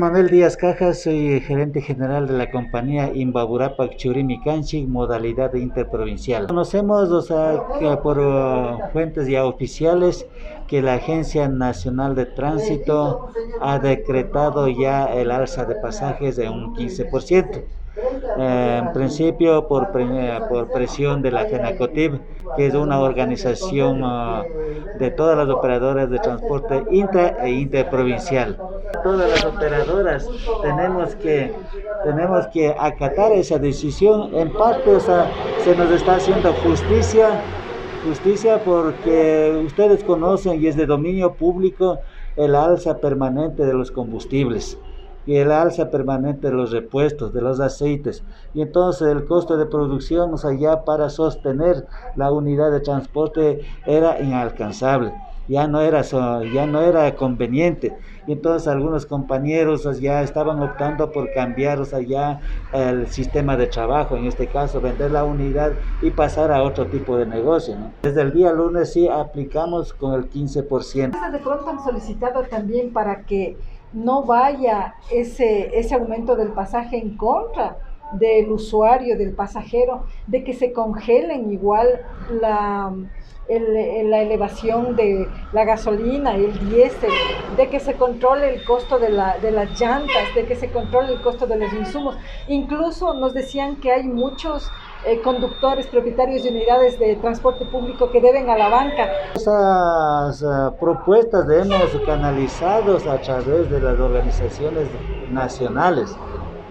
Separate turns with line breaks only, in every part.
Manuel Díaz Cajas, soy gerente general de la compañía Imbaburapac Churimicanchi, modalidad interprovincial. Conocemos, que por fuentes ya oficiales, que la Agencia Nacional de Tránsito ha decretado ya el alza de pasajes de un 15%. En principio por presión de la FENACOTIB, que es una organización de todas las operadoras de transporte intra e interprovincial. Todas las operadoras tenemos que acatar esa decisión. En parte, se nos está haciendo justicia porque ustedes conocen y es de dominio público el alza permanente de los combustibles y el alza permanente de los repuestos, de los aceites, y entonces el costo de producción, ya para sostener la unidad de transporte era inalcanzable, ya no era conveniente, y entonces algunos compañeros ya estaban optando por cambiar, ya el sistema de trabajo, en este caso vender la unidad y pasar a otro tipo de negocio, ¿no? Desde el día lunes sí aplicamos con el 15%.
De pronto han solicitado también para que no vaya ese aumento del pasaje en contra del usuario, del pasajero, de que se congelen igual la elevación de la gasolina, el diésel, de que se controle el costo de las llantas, de que se controle el costo de los insumos. Incluso nos decían que hay muchos conductores, propietarios de unidades de transporte público que deben a la banca.
Esas propuestas hemos canalizado a través de las organizaciones nacionales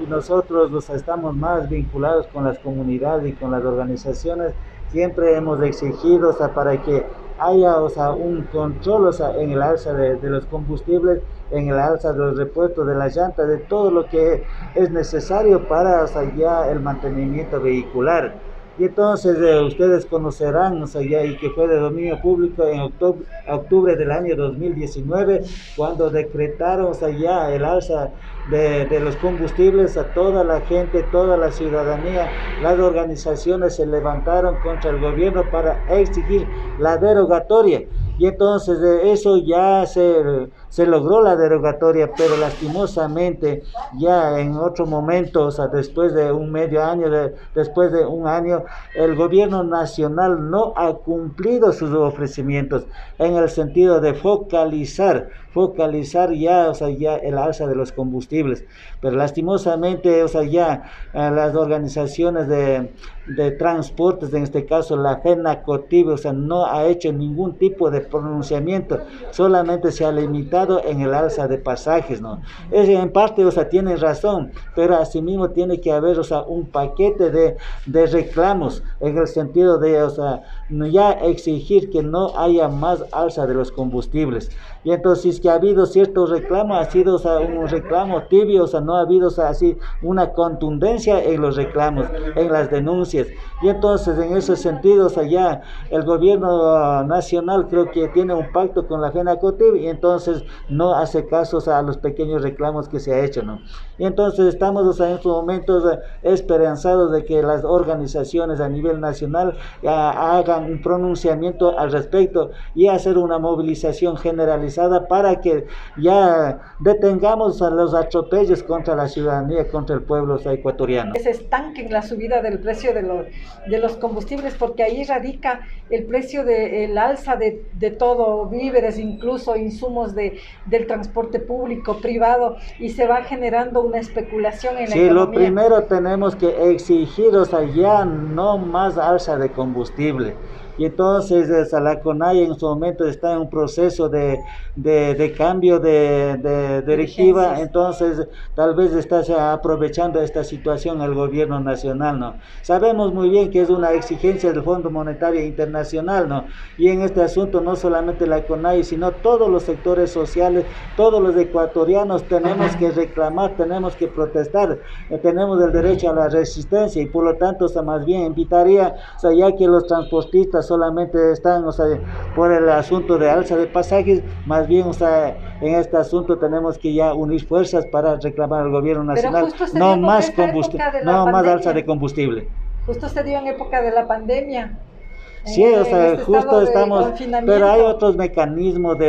y nosotros estamos más vinculados con las comunidades y con las organizaciones. Siempre hemos exigido para que haya un control en el alza de los combustibles, en el alza de los repuestos, de las llantas, de todo lo que es necesario para ya el mantenimiento vehicular. Y entonces ustedes conocerán, y que fue de dominio público en octubre del año 2019, cuando decretaron ya el alza de los combustibles. A toda la gente, toda la ciudadanía, las organizaciones se levantaron contra el gobierno para exigir la derogatoria. Y entonces de eso ya se logró la derogatoria, pero lastimosamente ya en otro momento, después de un medio año, después de un año, el gobierno nacional no ha cumplido sus ofrecimientos en el sentido de focalizar ya el alza de los combustibles. Pero lastimosamente, ya las organizaciones de transportes, en este caso la FENACOTIB, no ha hecho ningún tipo de pronunciamiento, solamente se ha limitado en el alza de pasajes, ¿no? En parte, tienen razón, pero asimismo tiene que haber, un paquete de reclamos, en el sentido de, ya exigir que no haya más alza de los combustibles. Y entonces, que ha habido ciertos reclamos, ha sido un reclamo tibio, no ha habido así una contundencia en los reclamos, en las denuncias. Y entonces, en ese sentido, ya el gobierno nacional creo que tiene un pacto con la FENACOTIB y entonces no hace caso a los pequeños reclamos que se ha hecho, ¿no? Y entonces estamos en estos momentos esperanzados de que las organizaciones a nivel nacional hagan un pronunciamiento al respecto y hacer una movilización generalizada para que ya detengamos a los atropellos contra la ciudadanía, contra el pueblo ecuatoriano.
Se estanque en la subida del precio de los combustibles, porque ahí radica el precio del alza de todo, víveres, incluso insumos del transporte público, privado, y se va generando una especulación en la economía.
Lo primero tenemos que exigir, ya no más alza de combustible. Y entonces la CONAIE en su momento está en un proceso de cambio de dirigiva, entonces tal vez está aprovechando esta situación el gobierno nacional, ¿no? Sabemos muy bien que es una exigencia del Fondo Monetario Internacional, ¿no? Y en este asunto no solamente la CONAIE, sino todos los sectores sociales, todos los ecuatorianos tenemos que reclamar, tenemos que protestar, tenemos el derecho a la resistencia y por lo tanto, más bien invitaría, ya que los transportistas solamente están, por el asunto de alza de pasajes, más bien, en este asunto tenemos que ya unir fuerzas para reclamar al gobierno nacional no más alza de combustible.
Justo se dio en época de la pandemia.
Sí, justo estamos, pero hay otros mecanismos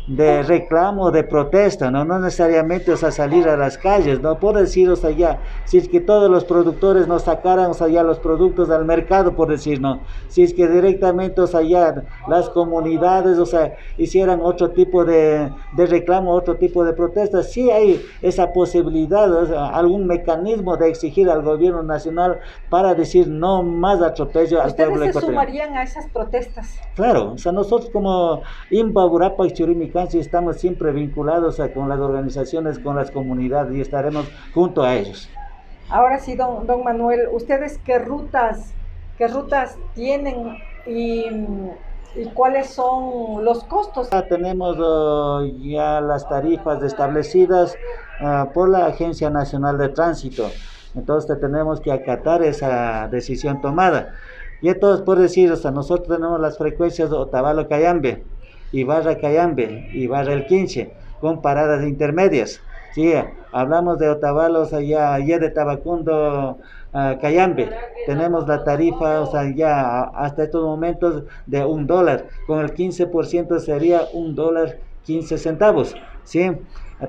de reclamo, de protesta, ¿no? No necesariamente, o sea, salir a las calles, ¿no? Por decir, o sea, ya, si es que todos los productores nos sacaran, o sea, ya los productos al mercado, por decir, ¿no? Si es que directamente, o sea, ya las comunidades, o sea, hicieran otro tipo de reclamo, otro tipo de protesta, sí hay esa posibilidad, o sea, algún mecanismo de exigir al gobierno nacional para decir no más atropello al pueblo
¿Ustedes se
ecuatoriano.
sumarían a esas protestas?
Claro, o sea, nosotros como IMPA, Burapa y Churimicanchi estamos siempre vinculados con las organizaciones, con las comunidades y estaremos junto a ellos.
Ahora sí, don Manuel, ¿ustedes qué rutas tienen y cuáles son los costos?
Ya tenemos ya las tarifas establecidas por la Agencia Nacional de Tránsito, entonces tenemos que acatar esa decisión tomada. Y entonces, por decir, o sea, nosotros tenemos las frecuencias de Otavalo-Cayambe, Ibarra-Cayambe, Ibarra El Quinche, con paradas intermedias. Sí, hablamos de Otavalo, o sea, ya de Tabacundo a Cayambe, tenemos la tarifa, o sea, ya hasta estos momentos de $1, con el 15% sería $1.15, ¿sí?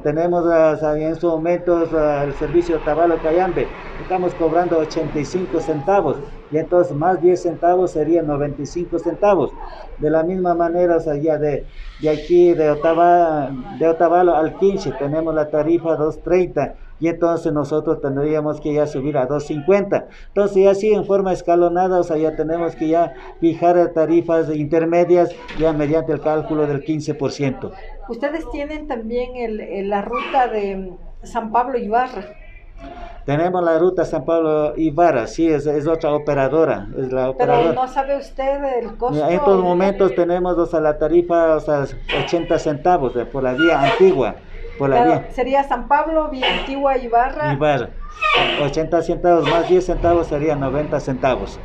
Tenemos en estos momentos el servicio de Otavalo-Cayambe, estamos cobrando 85 centavos, y entonces más 10 centavos serían 95 centavos. De la misma manera, o sea, ya de aquí de Otavalo al Quinche tenemos la tarifa 2.30, y entonces nosotros tendríamos que ya subir a 2.50. Entonces ya así en forma escalonada, o sea, ya tenemos que ya fijar tarifas intermedias ya mediante el cálculo del 15%.
Ustedes tienen también la ruta de San Pablo Ibarra.
Tenemos la ruta San Pablo Ibarra, sí, es otra operadora, es la operadora.
Pero no sabe usted el costo.
En estos momentos tenemos, o sea, la tarifa, o sea, 80 centavos por la vía antigua.
Claro, sería San Pablo, vía antigua, Ibarra.
80 centavos más 10 centavos serían 90 centavos.